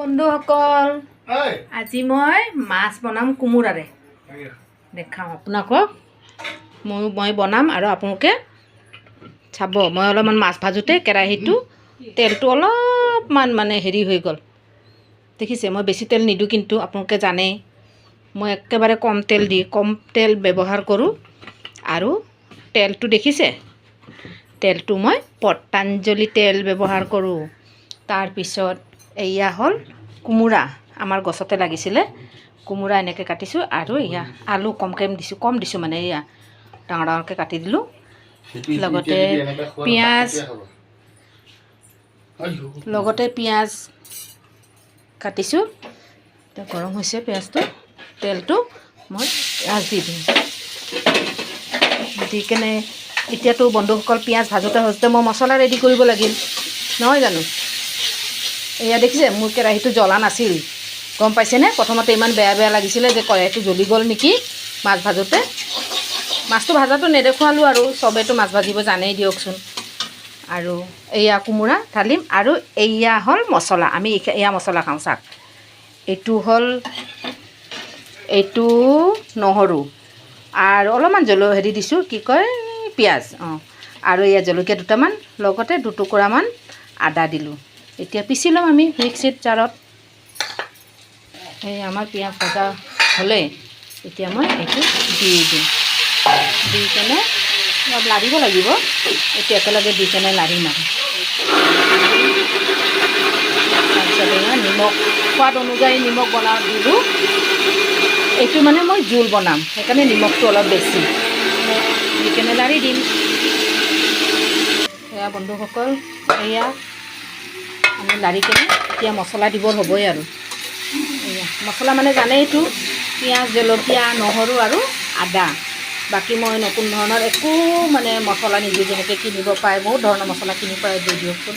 বন্ধুসকল আজি মই মাছ বনাম কোমোৰাৰে দেখাম আপোনালোকক মই বনাম আৰু আপোনালোকে চাব মই অলপমান মাছ ভাজোতে কেৰাহীটো তেলটো অলপমান মানে হেৰি হৈ গ'ল দেখিছে মই বেছি তেল নিদিওঁ কিন্তু আপোনালোকে জানে মই একেবাৰে কম তেল ব্যৱহাৰ কৰোঁ আৰু তেলটো দেখিছে তেলটো মই পতঞ্জলি তেল ব্যৱহাৰ কৰোঁ তাৰপিছত এয়া হ'ল কোমোৰা আমাৰ গছতে লাগিছিলে কোমোৰা এনেকৈ কাটিছোঁ আৰু এয়া আলু কম দিছোঁ মানে এয়া ডাঙৰ ডাঙৰকৈ কাটি দিলোঁ লগতে পিঁয়াজ কাটিছোঁ এতিয়া গৰম হৈছে পিঁয়াজটো তেলটো মই পিঁয়াজ দি দিম দি কেনে এতিয়াতো বন্ধুসকল পিঁয়াজ ভাজোতে মই মছলা ৰেডি কৰিব লাগিল নহয় জানো এয়া দেখিছে মোৰ কেৰাহীটো জ্বলা নাছিল গম পাইছেনে প্ৰথমতে ইমান বেয়া লাগিছিলে যে কেৰাহীটো জ্বলি গ'ল নেকি মাছ ভাজোতে মাছটো ভাজাটো নেদেখুৱালোঁ আৰু চবেতো মাছ ভাজিব জানেই দিয়কচোন আৰু এয়া কোমোৰা ঢালিম আৰু এয়া হ'ল মছলা আমি এয়া মছলা খাওঁ চাওক এইটো নহৰু আৰু অলপমান হেৰি দিছোঁ কি কয় পিঁয়াজ আৰু এয়া জলকীয়া দুটামান লগতে দুটুকুৰামান আদা দিলোঁ এতিয়া পিচি ল'ম আমি মিক্সিত জাৰত এই আমাৰ পিঁয়াজ ভজা হ'লে এতিয়া মই এইটো দি দিম দি কেনে অলপ লাৰিব লাগিব এতিয়া একেলগে দি কেনে লাৰিম আৰু তাৰপিছত এয়া নিমখ সোৱাদ অনুযায়ী নিমখ দিলোঁ এইটো মানে মই জোল বনাম সেইকাৰণে নিমখটো অলপ বেছি দি কেনে লাৰি দিম এয়া বন্ধুসকল এয়া আমি লাৰি কেনে এতিয়া মছলা দিবৰ হ'বই আৰু এয়া মছলা মানে জানেইতো পিঁয়াজ জলকীয়া নহৰু আৰু আদা বাকী মই নতুন ধৰণৰ একো মানে মছলা নিদিওঁ যেনেকৈ কিনিব পায় বহুত ধৰণৰ মছলা কিনি পায় দি দিয়কচোন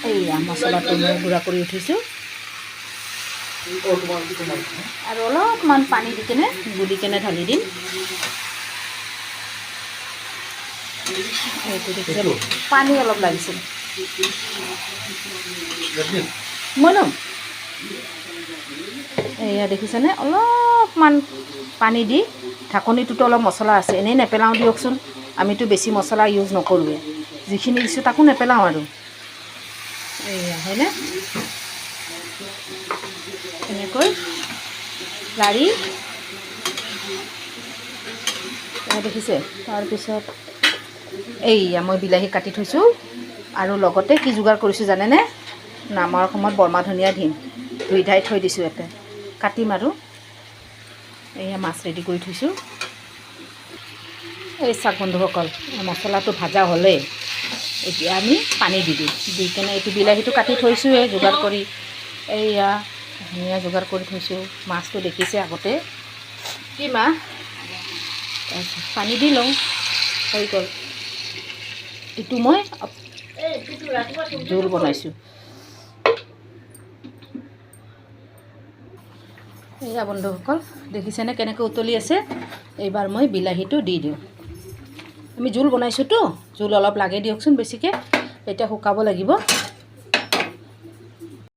এয়া মছলাটো মই গুড়া কৰি উঠিছোঁ আৰু অলপমান পানী দি কেনে গুলি কেনে ঢালি দিম এইটো দেখিছে পানী অলপ লাগিছিল মই ল'ম এয়া দেখিছেনে অলপমান পানী দি ঢাকনিটোতো অলপ মছলা আছে এনেই নেপেলাওঁ দিয়কচোন আমিতো বেছি মছলা ইউজ নকৰোঁৱে যিখিনি দিছোঁ তাকো নেপেলাওঁ আৰু এয়া হয়নে এনেকৈ লাৰি দেখিছে তাৰপিছত এইয়া মই বিলাহী কাটি থৈছোঁ আৰু লগতে কি যোগাৰ কৰিছোঁ জানেনে নামৰ সময়ত বৰমা ধনিয়া দিম ধুই ধাই থৈ দিছোঁ ইয়াতে কাটিম আৰু এয়া মাছ ৰেডি কৰি থৈছোঁ এই চাওক বন্ধুসকল মছলাটো ভাজা হ'লে এতিয়া আমি পানী দি দিম দি কেনে এইটো বিলাহীটো কাটি থৈছোঁৱে যোগাৰ কৰি এইয়া ধনিয়া যোগাৰ কৰি থৈছোঁ মাছটো দেখিছে আগতে কি মাছ তাৰপিছত পানী দি লওঁ হৈ গ'ল এইটো মই জোল বনাইছোঁ এয়া বন্ধুসকল দেখিছেনে কেনেকৈ উতলি আছে এইবাৰ মই বিলাহীটো দি দিওঁ আমি জোল বনাইছোঁতো জোল অলপ লাগে দিয়কচোন বেছিকৈ এতিয়া শুকাব লাগিব